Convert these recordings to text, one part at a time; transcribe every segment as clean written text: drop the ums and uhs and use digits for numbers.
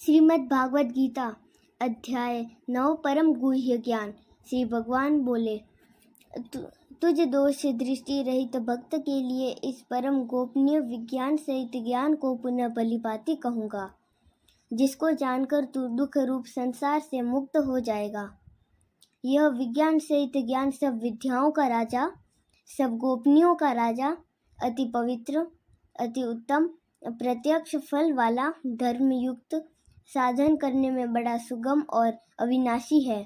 श्रीमद् भागवत गीता अध्याय 9 परम गुह्य ज्ञान। श्री भगवान बोले, तुझ दोष दृष्टि रहित भक्त के लिए इस परम गोपनीय विज्ञान सहित ज्ञान को पुनः भलीभांति कहूँगा, जिसको जानकर तू दुख रूप संसार से मुक्त हो जाएगा। यह विज्ञान सहित ज्ञान सब विद्याओं का राजा, सब गोपनीयों का राजा, अति पवित्र, अति उत्तम, प्रत्यक्ष फल वाला, धर्मयुक्त, साधन करने में बड़ा सुगम और अविनाशी है।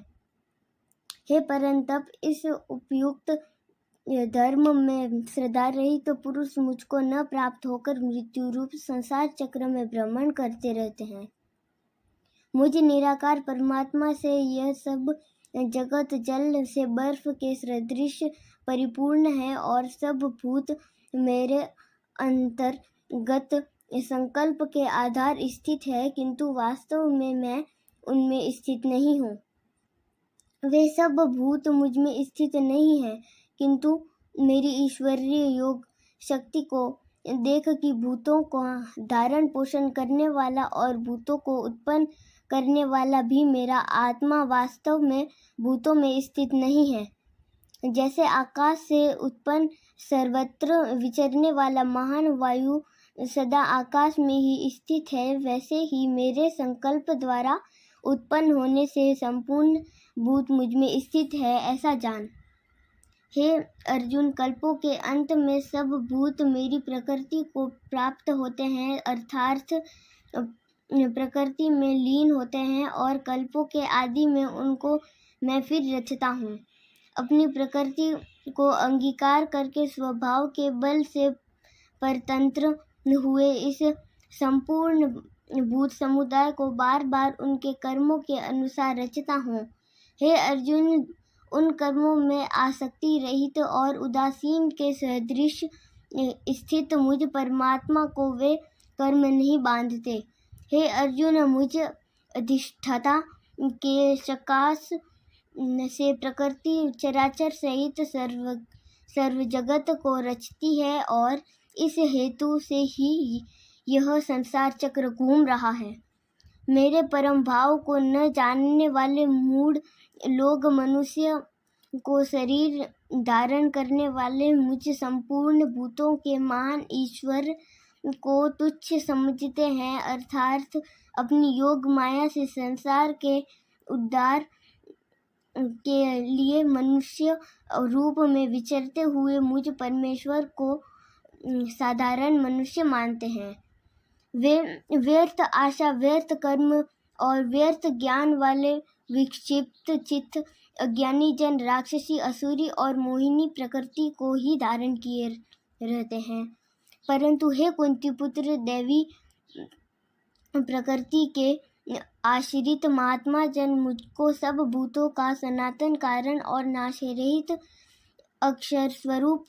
हे परंतप, इस उपयुक्त धर्म में श्रद्धा रही तो पुरुष मुझको न प्राप्त होकर मृत्यु रूप संसार चक्र में भ्रमण करते रहते हैं। मुझ निराकार परमात्मा से यह सब जगत जल से बर्फ के सदृश परिपूर्ण है और सब भूत मेरे अंतर्गत संकल्प के आधार स्थित है, किंतु वास्तव में मैं उनमें स्थित नहीं हूँ। वे सब भूत मुझ में स्थित नहीं हैं, किंतु मेरी ईश्वरीय योग शक्ति को देख कि भूतों को धारण पोषण करने वाला और भूतों को उत्पन्न करने वाला भी मेरा आत्मा वास्तव में भूतों में स्थित नहीं है। जैसे आकाश से उत्पन्न सर्वत्र विचरने वाला महान वायु सदा आकाश में ही स्थित है, वैसे ही मेरे संकल्प द्वारा उत्पन्न होने से संपूर्ण भूत मुझ में स्थित है, ऐसा जान। हे अर्जुन, कल्पों के अंत में सब भूत मेरी प्रकृति को प्राप्त होते हैं, अर्थात प्रकृति में लीन होते हैं, और कल्पों के आदि में उनको मैं फिर रचता हूँ। अपनी प्रकृति को अंगीकार करके स्वभाव के बल से परतंत्र हुए इस संपूर्ण भूत समुदाय को बार बार उनके कर्मों के अनुसार रचता हूँ। हे अर्जुन, उन कर्मों में आसक्ति रहित और उदासीन के सदृश स्थित मुझ परमात्मा को वे कर्म नहीं बांधते। हे अर्जुन, मुझ अधिष्ठाता के सकाश से प्रकृति चराचर सहित सर्व जगत को रचती है, और इस हेतु से ही यह संसार चक्र घूम रहा है। मेरे परम भाव को न जानने वाले मूढ़ लोग मनुष्य को शरीर धारण करने वाले मुझ संपूर्ण भूतों के महान ईश्वर को तुच्छ समझते हैं, अर्थात अपनी योग माया से संसार के उद्धार के लिए मनुष्य रूप में विचरते हुए मुझ परमेश्वर को साधारण मनुष्य मानते हैं। वे व्यर्थ आशा, व्यर्थ कर्म और व्यर्थ ज्ञान वाले विक्षिप्त चित्त अज्ञानी जन राक्षसी, असुरी और मोहिनी प्रकृति को ही धारण किए रहते हैं। परंतु हे कुंती पुत्र, दैवी प्रकृति के आश्रित महात्मा जन मुझको सब भूतों का सनातन कारण और नाश रहित अक्षर स्वरूप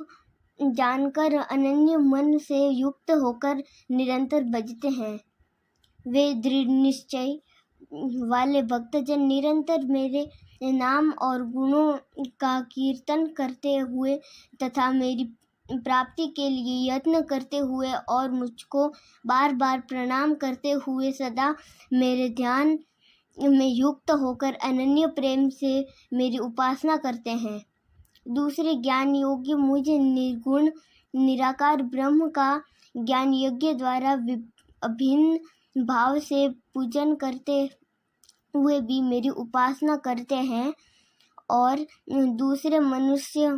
जानकर अनन्य मन से युक्त होकर निरंतर भजते हैं। वे दृढ़ निश्चय वाले भक्तजन निरंतर मेरे नाम और गुणों का कीर्तन करते हुए तथा मेरी प्राप्ति के लिए यत्न करते हुए और मुझको बार बार प्रणाम करते हुए सदा मेरे ध्यान में युक्त होकर अनन्य प्रेम से मेरी उपासना करते हैं। दूसरे ज्ञान योग्य मुझे निर्गुण निराकार ब्रह्म का ज्ञान यज्ञ द्वारा अभिन्न भाव से पूजन करते हुए भी मेरी उपासना करते हैं, और दूसरे मनुष्य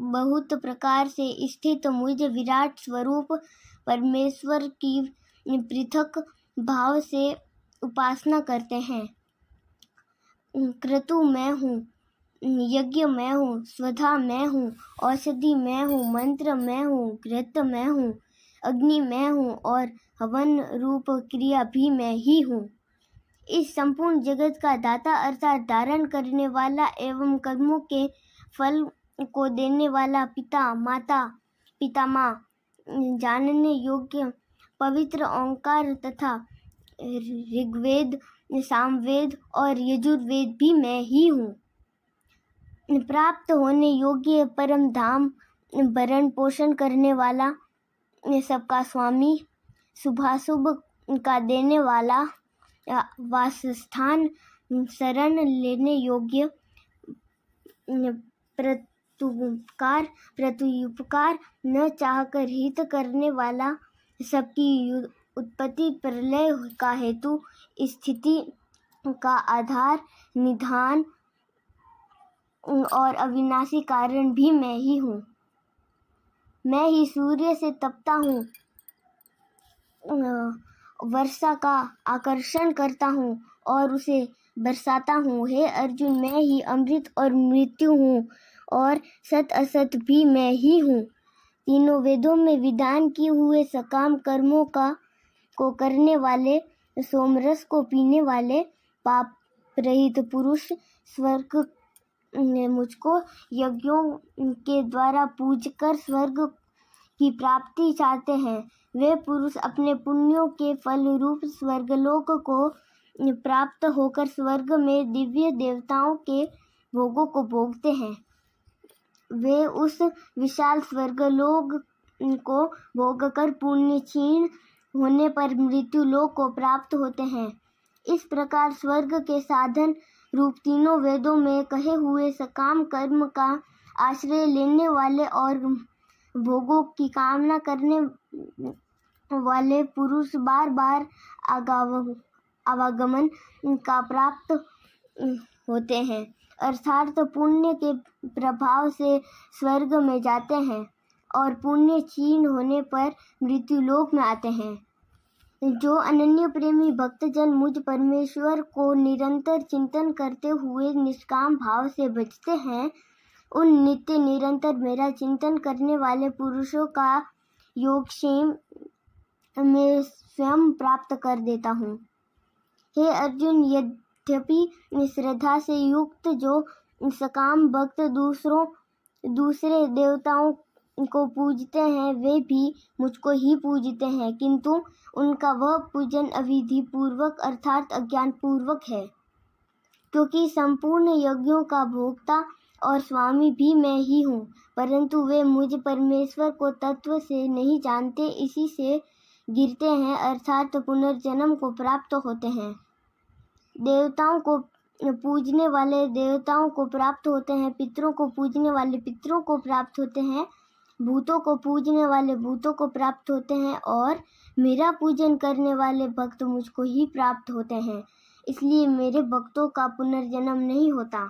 बहुत प्रकार से स्थित मुझ विराट स्वरूप परमेश्वर की पृथक भाव से उपासना करते हैं। क्रतु मैं हूँ, यज्ञ मैं हूँ, स्वधा मैं हूँ, औषधि मैं हूँ, मंत्र मैं हूँ, घृत मैं हूँ, अग्नि मैं हूँ और हवन रूप क्रिया भी मैं ही हूँ। इस संपूर्ण जगत का दाता अर्थात धारण करने वाला एवं कर्मों के फल को देने वाला पिता, माता, पितामह, जानने योग्य पवित्र ओंकार तथा ऋग्वेद, सामवेद और यजुर्वेद भी मैं ही हूँ। प्राप्त होने योग्य परम धाम भरण पोषण करने वाला, सबका स्वामी, शुभाशुभ का देने वाला, वासस्थान, शरण लेने योग्य, प्रत्युपकार न चाहकर हित करने वाला, सबकी उत्पत्ति प्रलय का हेतु, स्थिति का आधार, निधान और अविनाशी कारण भी मैं ही हूँ। मैं ही सूर्य से तपता हूँ, वर्षा का आकर्षण करता हूँ और उसे बरसाता हूँ। हे अर्जुन, मैं ही अमृत और मृत्यु हूँ और सत असत भी मैं ही हूँ। तीनों वेदों में विधान किए हुए सकाम कर्मों को करने वाले, सोमरस को पीने वाले, पाप रहित पुरुष स्वर्ग मुझको यज्ञों के द्वारा पूजकर स्वर्ग की प्राप्ति चाहते हैं। वे पुरुष अपने पुण्यों के फल रूप स्वर्गलोक को प्राप्त होकर स्वर्ग में दिव्य देवताओं के भोगों को भोगते हैं। वे उस विशाल स्वर्गलोक को भोगकर पुण्य क्षीण होने पर मृत्यु लोक को प्राप्त होते हैं। इस प्रकार स्वर्ग के साधन रूप तीनों वेदों में कहे हुए सकाम कर्म का आश्रय लेने वाले और भोगों की कामना करने वाले पुरुष बार बार आवागमन का प्राप्त होते हैं, अर्थात पुण्य के प्रभाव से स्वर्ग में जाते हैं और पुण्य क्षीण होने पर मृत्यु लोक में आते हैं। जो अनन्य प्रेमी भक्तजन मुझ परमेश्वर को निरंतर चिंतन करते हुए निष्काम भाव से भजते हैं, उन नित्य निरंतर मेरा चिंतन करने वाले पुरुषों का योगक्षेम मैं स्वयं प्राप्त कर देता हूँ। हे अर्जुन, यद्यपि श्रद्धा से युक्त जो सकाम भक्त दूसरे देवताओं को पूजते हैं, वे भी मुझको ही पूजते हैं, किंतु उनका वह पूजन अविधि पूर्वक अर्थात अज्ञान पूर्वक है, क्योंकि संपूर्ण यज्ञों का भोक्ता और स्वामी भी मैं ही हूँ, परंतु वे मुझ परमेश्वर को तत्व से नहीं जानते, इसी से गिरते हैं अर्थात पुनर्जन्म को प्राप्त होते हैं। देवताओं को पूजने वाले देवताओं को प्राप्त होते हैं, पितरों को पूजने वाले पितरों को प्राप्त होते हैं, भूतों को पूजने वाले भूतों को प्राप्त होते हैं और मेरा पूजन करने वाले भक्त मुझको ही प्राप्त होते हैं। इसलिए मेरे भक्तों का पुनर्जन्म नहीं होता।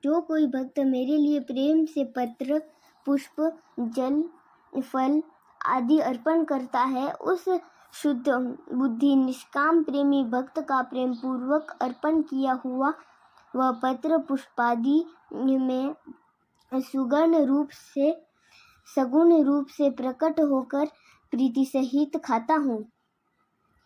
जो कोई भक्त मेरे लिए प्रेम से पत्र, पुष्प, जल, फल आदि अर्पण करता है, उस शुद्ध बुद्धि निष्काम प्रेमी भक्त का प्रेम पूर्वक अर्पण किया हुआ वह पत्र पुष्पादि में सगुण रूप से प्रकट होकर प्रीति सहित खाता हूँ।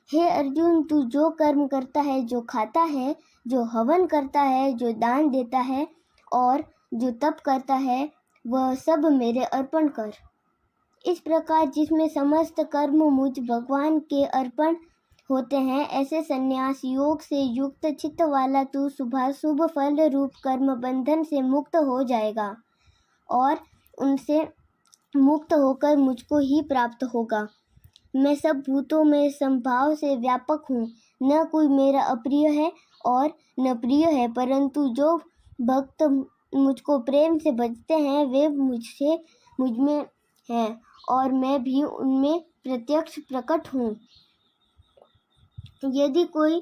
हे अर्जुन, तू जो कर्म करता है, जो खाता है, जो हवन करता है, जो दान देता है और जो तप करता है, वह सब मेरे अर्पण कर। इस प्रकार जिसमें समस्त कर्म मुझ भगवान के अर्पण होते हैं, ऐसे संन्यास योग से युक्त चित्त वाला तू शुभाशुभ फल रूप कर्म बंधन से मुक्त हो जाएगा और उनसे मुक्त होकर मुझको ही प्राप्त होगा। मैं सब भूतों में संभाव से व्यापक हूँ, न कोई मेरा अप्रिय है और न प्रिय है, परंतु जो भक्त मुझको प्रेम से भजते हैं, वे मुझ में हैं और मैं भी उनमें प्रत्यक्ष प्रकट हूँ। यदि कोई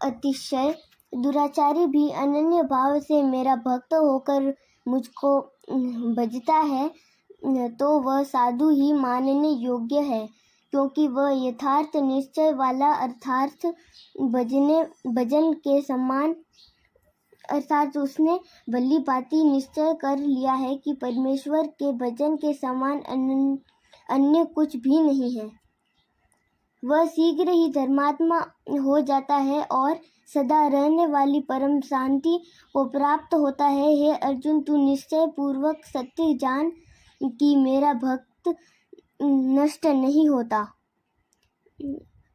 अतिशय दुराचारी भी अनन्य भाव से मेरा भक्त होकर मुझको भजता है, तो वह साधु ही मानने योग्य है, क्योंकि वह यथार्थ निश्चय वाला अर्थात भजन के समान अर्थात उसने भली भांति निश्चय कर लिया है कि परमेश्वर के भजन के समान अन्य कुछ भी नहीं है। वह शीघ्र ही धर्मात्मा हो जाता है और सदा रहने वाली परम शांति को प्राप्त होता है। हे अर्जुन, तू निश्चय पूर्वक सत्य जान कि मेरा भक्त नष्ट नहीं होता।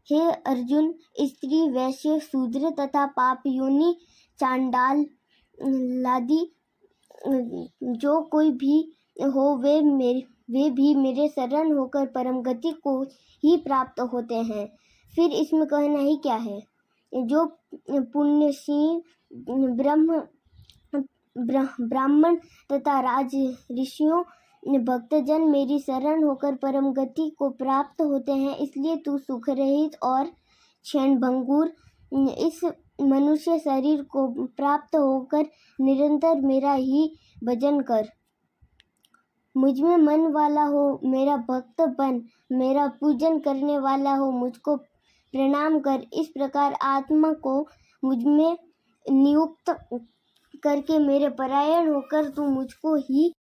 हे अर्जुन, स्त्री, वैश्य, शूद्र तथा पाप योनि, चांडाल लादि जो कोई भी हो, वे वे भी मेरे शरण होकर परम गति को ही प्राप्त होते हैं। फिर इसमें कहना ही क्या है। जो पुण्यशील ब्राह्मण तथा राज ऋषियों भक्तजन मेरी शरण होकर परम गति को प्राप्त होते हैं, इसलिए तू सुख रहित और क्षणभंगुर इस मनुष्य शरीर को प्राप्त होकर निरंतर मेरा ही भजन कर। मुझ में मन वाला हो, मेरा भक्त बन, मेरा पूजन करने वाला हो, मुझको प्रणाम कर। इस प्रकार आत्मा को मुझ में नियुक्त करके मेरे परायण होकर तू मुझको ही